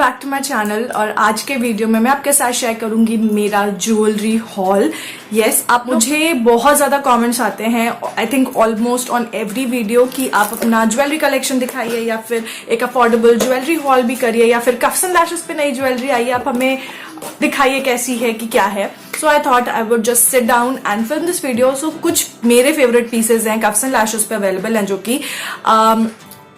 Back to my channel. और आज के वीडियो में मैं आपके साथ शेयर करूंगी मेरा ज्वेलरी हॉल। यस, आप मुझे बहुत ज्यादा कमेंट्स आते हैं, I think almost on every video, कि आप अपना ज्वेलरी कलेक्शन दिखाइए या फिर एक अफोर्डेबल ज्वेलरी हॉल भी करिए, या फिर कफ्स एंड लैशेस पे नई ज्वेलरी आई है, आप हमें दिखाइए कैसी है कि क्या है। So I thought I would just sit down and film this video. So कुछ मेरे फेवरेट पीसेज हैं, कफ्स एंड लैशेस पे अवेलेबल हैं, जो कि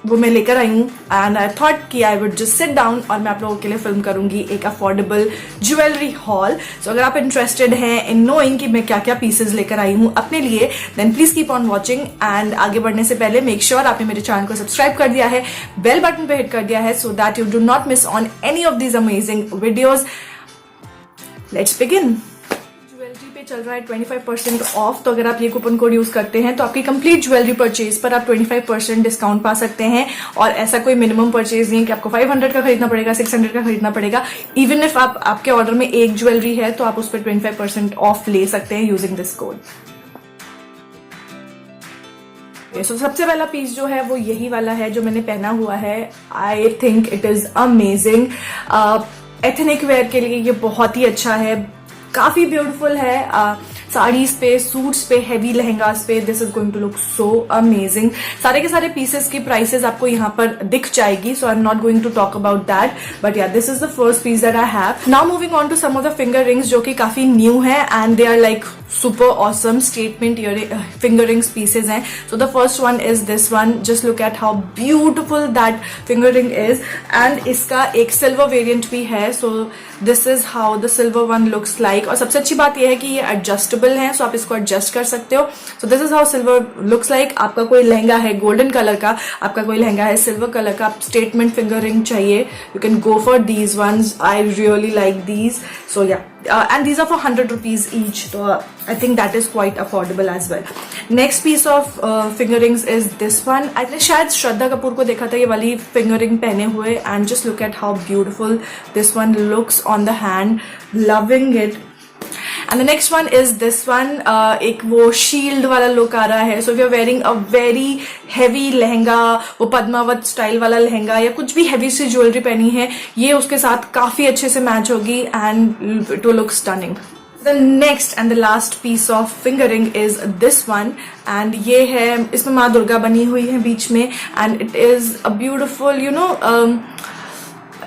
वो मैं लेकर आई हूँ। एंड आई थॉट कि आई वुड जस्ट सिट डाउन और मैं आप लोगों के लिए फिल्म करूंगी एक अफोर्डेबल ज्वेलरी हॉल। सो अगर आप इंटरेस्टेड हैं इन नोइंग कि मैं क्या क्या पीसेज लेकर आई हूँ अपने लिए, then please keep on watching. And आगे बढ़ने से पहले मेक श्योर आपने मेरे चैनल को सब्सक्राइब कर दिया है, बेल बटन पे हिट कर दिया है, so that you do not miss on any of these amazing videos. Let's begin. Jewellery पे चल रहा है 25% ऑफ, तो अगर आप ये कूपन कोड यूज करते हैं तो आपकी कंप्लीट ज्वेलरी परचेज पर आप 25% डिस्काउंट पा सकते हैं। और ऐसा कोई मिनिमम परचेज नहीं है कि आपको 500 का खरीदना पड़ेगा, 600 का खरीदना पड़ेगा। इवन इफ आपके ऑर्डर में एक ज्वेलरी है तो आप उस पर 25% ऑफ ले सकते हैं यूजिंग दिस कोड। सो सबसे पहला पीस जो है वो यही वाला है जो मैंने पहना हुआ है। I think it is amazing. Ethnic wear के लिए ये बहुत ही अच्छा है, काफी ब्यूटीफुल है। साड़ीज पे, सूट्स पे, हैवी लहंगास पे this is going to look so amazing. सारे के सारे पीसेस की प्राइसेस आपको यहाँ पर दिख जाएगी, so I am not going to talk about that, but yeah this is the first piece that I have. Now moving on to some of the finger rings जो कि काफी न्यू है and they are like super awesome statement finger rings pieces हैं. So the first one is this one. Just look at how beautiful that finger ring is, and इसका एक silver variant भी है. So this is how the silver one looks like. और सबसे अच्छी बात यह है कि ये adjustable है, so आप इसको adjust कर सकते हो. So this is how silver looks like. आपका कोई लहंगा है golden color का, आपका कोई लहंगा है silver color का, आप statement finger ring चाहिए, you can go for these ones. I really like these. So yeah. And these are for 100 rupees each, so I think that is quite affordable as well. Next piece of finger rings is this one. I think शायद श्रद्धा कपूर को देखा था ये वाली finger ring पहने हुए, and just look at how beautiful this one looks on the hand. Loving it. And the next one is this one. एक वो शील्ड वाला लुक आ रहा है. So if you're wearing a very heavy lehenga, वो Padmaavat style वाला लहंगा या कुछ भी हैवी सी ज्वेलरी पहनी है, ये उसके साथ काफी अच्छे से मैच होगी and it will look stunning. The next and the last piece of finger ring is this one, and ये है, इसमें माँ दुर्गा बनी हुई है बीच में, and it is a beautiful, you know,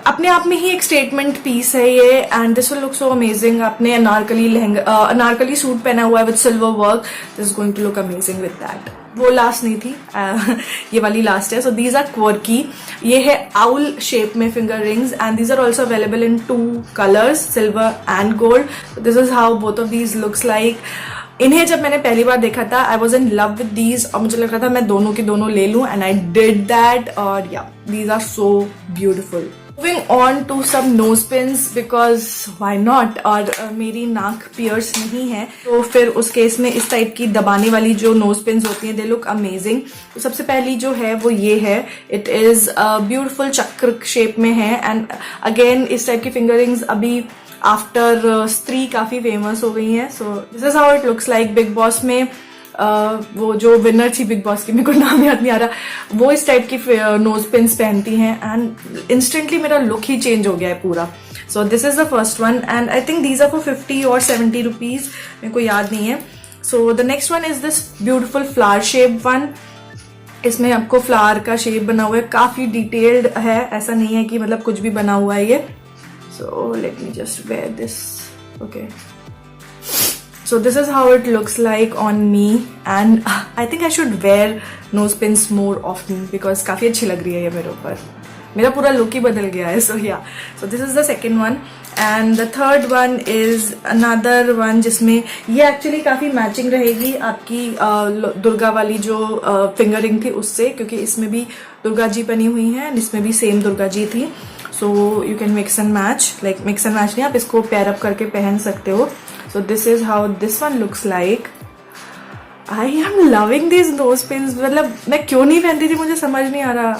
अपने आप में ही एक स्टेटमेंट पीस है ये, and this will look so amazing. आपने अनारकली लहंगा, अनारकली सूट पहना हुआ है with silver work, this is going to look amazing with that. वो लास्ट नहीं थी, ये वाली लास्ट है। So these are quirky. ये है आउल शेप में finger rings, and these are also available in 2 colours, silver and gold. This is how both of these looks like. इन्हें जब मैंने पहली बार देखा था, I was in love with these, और मुझे लग रहा था मैं दोनों की दोनों ले लूं, एंड आई डिड दैट। और या, these are so beautiful. Moving on to some nose pins, because why not? और मेरी नाक पियर्स नहीं है, तो फिर उस केस में इस टाइप की दबाने वाली जो नोज पिन्स होती हैं, दे लुक अमेजिंग। तो सबसे पहली जो है वो ये है, इट इज ब्यूटिफुल चक्र शेप में है, एंड अगेन इस टाइप की फिंगर रिंग्स अभी आफ्टर स्त्री काफी फेमस हो गई हैं। सो this is how it looks like. Big boss में वो जो विनर थी बिग बॉस की, मेरे को नाम याद नहीं आ रहा, वो इस टाइप की नोज पिन्स पहनती हैं, एंड इंस्टेंटली मेरा लुक ही चेंज हो गया है पूरा। So this is the first one, and I think these are for 50 और 70 रुपीज, मेरे को याद नहीं है। So the next one is this beautiful flower shape one. इसमें आपको फ्लावर का शेप बना हुआ है, काफी डिटेल्ड है, ऐसा नहीं है कि मतलब कुछ भी बना हुआ है ये। So let me just wear this. Okay, so this is how it looks like on me, and I think I should wear nose pins more often because काफी अच्छी लग रही है ये मेरे ऊपर, मेरा पूरा लुक ही बदल गया है। So yeah, so this is the second one, and the third one is another one जिसमें ये actually काफी मैचिंग रहेगी आपकी दुर्गा वाली जो फिंगर रिंग थी उससे, क्योंकि इसमें भी दुर्गा जी बनी हुई हैं, इसमें भी सेम दुर्गा जी थी। So you can mix and match, like mix and match नहीं, आप इसको पेयर अप करके पहन सकते हो। So this is how this one looks like. I am loving these nose pins. मतलब मैं क्यों नहीं पहनती थी मुझे समझ नहीं आ रहा,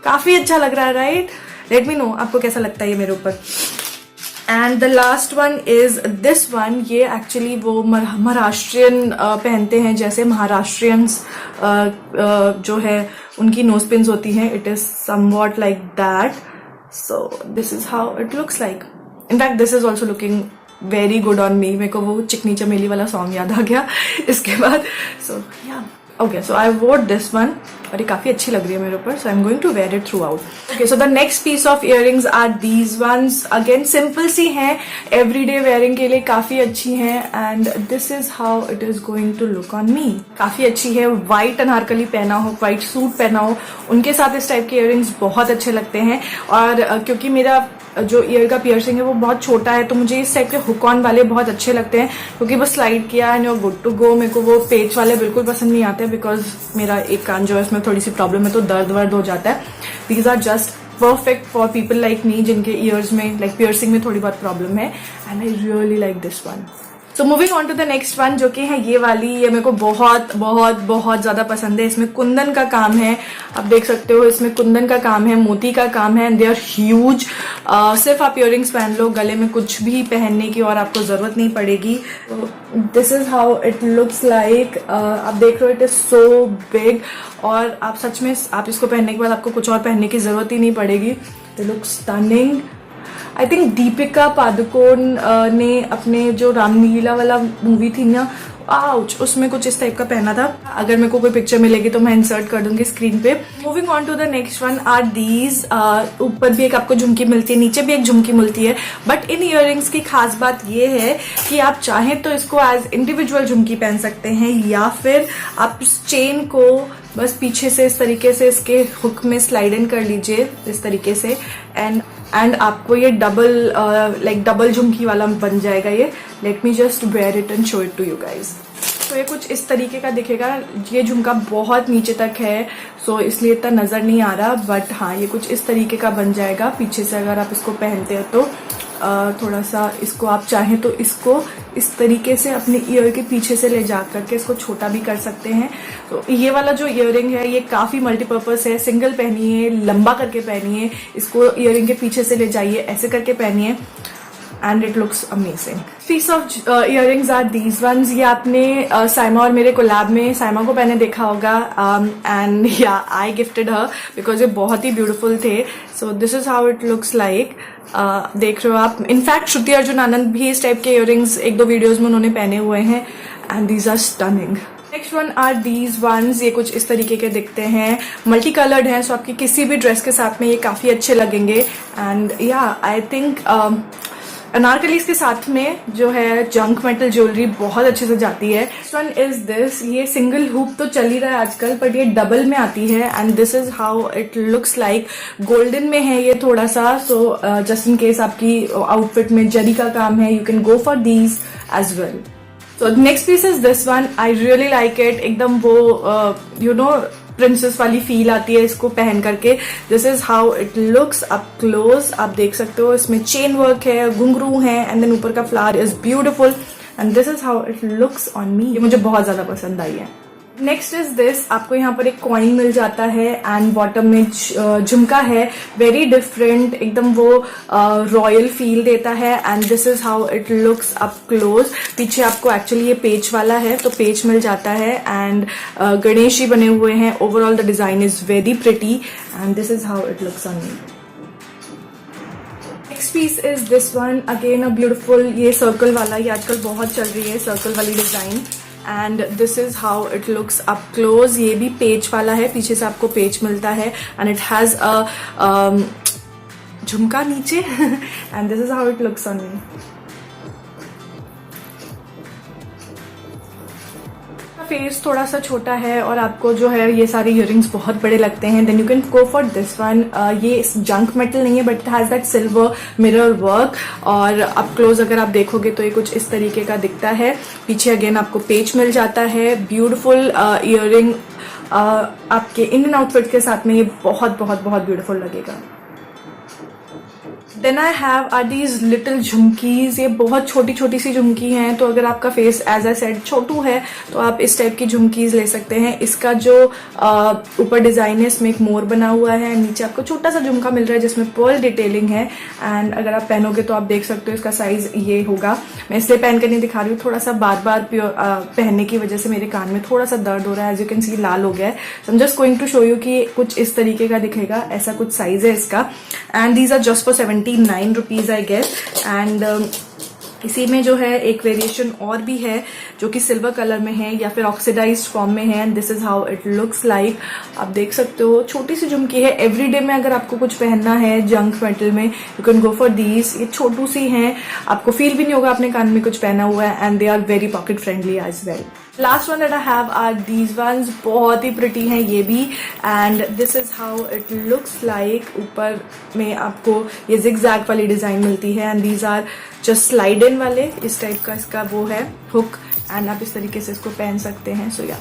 काफी अच्छा लग रहा है, राइट? लेट मी नो आपको कैसा लगता है ये मेरे ऊपर। And the last one is this one. ये एक्चुअली वो महाराष्ट्रियन पहनते हैं, जैसे महाराष्ट्रियंस जो है उनकी नोज पिन्स होती हैं, it is somewhat like that. So this is how it looks like. In fact this is also looking very good on me. मेरे को वो चिकनी चमेली वाला सॉन्ग याद आ गया इसके बाद. So yeah okay, so I wore this one और ये काफी अच्छी लग रही है मेरे ऊपर. So I am going to wear it throughout. Okay, so the next piece of earrings are these ones. Again simple सी हैं, एवरीडे वेयरिंग के लिए काफी अच्छी हैं. And this is how it is going to look on me. काफी अच्छी है. व्हाइट अनारकली पहना हो, व्हाइट सूट पहना हो, उनके साथ इस टाइप के इयररिंग्स बहुत अच्छे लगते हैं. और क्योंकि मेरा जो ईयर का पियर्सिंग है वो बहुत छोटा है, तो मुझे इस टाइप के हुक ऑन वाले बहुत अच्छे लगते हैं, क्योंकि बस स्लाइड किया and you are good to go. मेरे को वो पेच वाले बिल्कुल पसंद नहीं आते, बिकॉज मेरा एक कान जो है उसमें थोड़ी सी प्रॉब्लम है, तो दर्द वर्द हो जाता है. These are just perfect for people like me, जिनके ईयर्स में लाइक पियर्सिंग में थोड़ी बहुत प्रॉब्लम है. And I really like this one. So moving on to the next one, जो कि है ये वाली. ये मेरे को बहुत बहुत बहुत ज्यादा पसंद है. इसमें कुंदन का काम है, आप देख सकते हो. इसमें कुंदन का काम है, मोती का काम है, एंड दे आर ह्यूज. सिर्फ आप इयररिंग्स पहन लो, गले में कुछ भी पहनने की और आपको जरूरत नहीं पड़ेगी. This is how it looks like. आप देख रहे हो, इट इज सो बिग. और आप सच में आप इसको पहनने के बाद आपको कुछ और पहनने की जरूरत ही नहीं पड़ेगी. They look stunning. I think Deepika Padukone ने अपने जो रामलीला वाला मूवी थी ना, आउच, उसमें कुछ इस टाइप का पहना था. अगर मेरे को कोई पिक्चर मिलेगी तो मैं इंसर्ट कर दूंगी स्क्रीन पे. Moving on to the next one are these. ऊपर भी एक आपको झुमकी मिलती है, नीचे भी एक झुमकी मिलती है. बट इन इयररिंग्स की खास बात ये है कि आप चाहें तो इसको एज इंडिविजुअल झुमकी पहन सकते हैं, या फिर आप इस चेन को बस पीछे से इस तरीके से इसके हुक में स्लाइड इन कर लीजिए इस तरीके से. एंड आपको ये डबल झुमकी वाला बन जाएगा ये. Let me just wear it and show it to you guys. तो ये कुछ इस तरीके का दिखेगा. ये झुमका बहुत नीचे तक है, सो इसलिए इतना नजर नहीं आ रहा. बट हाँ, ये कुछ इस तरीके का बन जाएगा पीछे से अगर आप इसको पहनते हो तो. थोड़ा सा इसको आप चाहें तो इसको इस तरीके से अपने ईयर के पीछे से ले जा करके इसको छोटा भी कर सकते हैं. तो ये वाला जो इयररिंग है ये काफी मल्टीपर्पज है. सिंगल पहनिए, लंबा करके पहनिए, इसको इयररिंग के पीछे से ले जाइए, ऐसे करके पहनिए, and it looks amazing. Piece of earrings are these ones. ये आपने साइमा और मेरे कोलैब में साइमा को पहने देखा होगा, एंड या आई गिफ्टेड हर बिकॉज ये बहुत ही ब्यूटीफुल थे. सो this is how it looks like. देख रहे हो आप. इनफैक्ट श्रुति अर्जुन आनंद भी इस टाइप के इयररिंग्स एक दो वीडियोज में उन्होंने पहने हुए हैं, and these are stunning. Next one are these ones. ये कुछ इस तरीके के दिखते हैं, मल्टी कलर्ड हैं, सो आपकी किसी भी ड्रेस के साथ में ये काफी अच्छे लगेंगे. एंड या आई थिंक अनारकलीज के साथ में जो है जंक मेटल ज्वेलरी बहुत अच्छे से जाती है. Next one is this. ये सिंगल हुप तो चल ही रहा है आजकल, बट ये डबल में आती है, and this is how it looks like. Golden में है ये थोड़ा सा, सो जस्ट इन केस आपकी आउटफिट में जरी का काम है, you can go for these as well. So the next piece is this one. I really like it. एकदम वो you know प्रिंसेस वाली फील आती है इसको पहन करके. This is how it looks up close. आप देख सकते हो इसमें चेन वर्क है, घुंघरू है, एंड देन ऊपर का flower is beautiful, and this is how it looks on मी. ये मुझे बहुत ज्यादा पसंद आई है. Next is this. आपको यहाँ पर एक कॉइन मिल जाता है एंड बॉटम में झुमका है, वेरी डिफरेंट, एकदम वो रॉयल फील देता है. And this is how it looks up close. पीछे आपको एक्चुअली ये पेच वाला है, तो पेच मिल जाता है, एंड गणेश जी बने हुए हैं. Overall the design is very pretty, and this is how it looks on me. Next piece is this one. Again a beautiful, ये सर्कल वाला, ये आजकल बहुत चल रही है सर्कल वाली design. And this is how it looks up close. ये भी पेच वाला है, पीछे से आपको पेच मिलता है, एंड इट हैज अ झुमका नीचे, and this is how it looks on me. Face थोड़ा सा छोटा है और आपको जो है ये सारे इयररिंग्स बहुत बड़े लगते हैं, then you can go for this one. ये जंक मेटल नहीं है, but it has that silver mirror work, और अप क्लोज अगर आप देखोगे तो ये कुछ इस तरीके का दिखता है. पीछे अगेन आपको पेच मिल जाता है. Beautiful earring. आपके इंडियन आउटफिट के साथ में ये बहुत बहुत बहुत ब्यूटीफुल लगेगा. Then I have are these little jhumkis. ये बहुत छोटी छोटी सी झुमकी हैं, तो अगर आपका फेस एज आई सेड छोटू है तो आप इस टाइप की झुमकीज ले सकते हैं। इसका जो ऊपर डिजाइन है इसमें एक मोर बना हुआ है, नीचे आपको छोटा सा झुमका मिल रहा है जिसमें पर्ल डिटेलिंग है। एंड अगर आप पहनोगे तो आप देख सकते हो इसका साइज ये होगा। मैं इसलिए पहन कर नहीं दिखा रही हूँ, थोड़ा सा बार बार पहनने की वजह से मेरे कान में थोड़ा सा दर्द हो रहा है। एज यू कैन सी लाल हो गया है। So I am just going to show you कि कुछ इस तरीके का दिखेगा, ऐसा कुछ साइज है इसका। And these are just for 79 rupees I guess. And इसी में जो है एक वेरिएशन और भी है जो कि सिल्वर कलर में है या फिर ऑक्सीडाइज्ड फॉर्म में है। And this is how it looks like. आप देख सकते हो छोटी सी झुमकी है। एवरीडे में अगर आपको कुछ पहनना है जंक मेटल में, you can go for these. ये छोटू सी हैं, आपको फील भी नहीं होगा अपने कान में कुछ पहना हुआ है। And they are very pocket friendly as well. Last one that I have are these ones. बहुत ही प्रिटी हैं ये भी। And this is how it looks like. ऊपर में आपको ये जिगजैग वाली डिजाइन मिलती है। And these are just slide in वाले, इस टाइप का इसका वो है हुक। एंड आप इस तरीके से इसको पहन सकते हैं। So yeah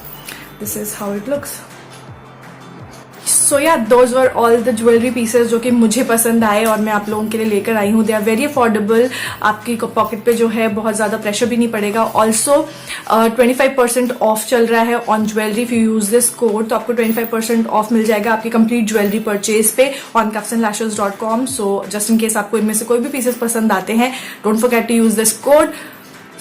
this is how it looks. So yeah those were all the jewellery pieces जो कि मुझे पसंद आए और मैं आप लोगों के लिए लेकर आई हूँ। They are very affordable. आपकी पॉकेट पे जो है बहुत ज्यादा प्रेशर भी नहीं पड़ेगा। ऑल्सो 25% ऑफ चल रहा है on jewellery. If you use this code तो आपको 25% ऑफ मिल जाएगा आपकी कंप्लीट ज्वेलरी परचेज पे on cuffsandlashes.com। So just in case आपको इनमें से कोई भी पीसेस पसंद आते हैं, don't forget to use this code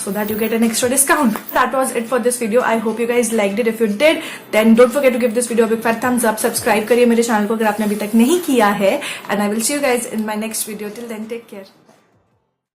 so that you get an extra discount. That was it for this video. I hope you guys liked it. If you did, then don't forget to give this video a big fat thumbs up. Subscribe करिए मेरे channel को अगर आपने अभी तक नहीं किया है. And I will see you guys in my next video. Till then, take care.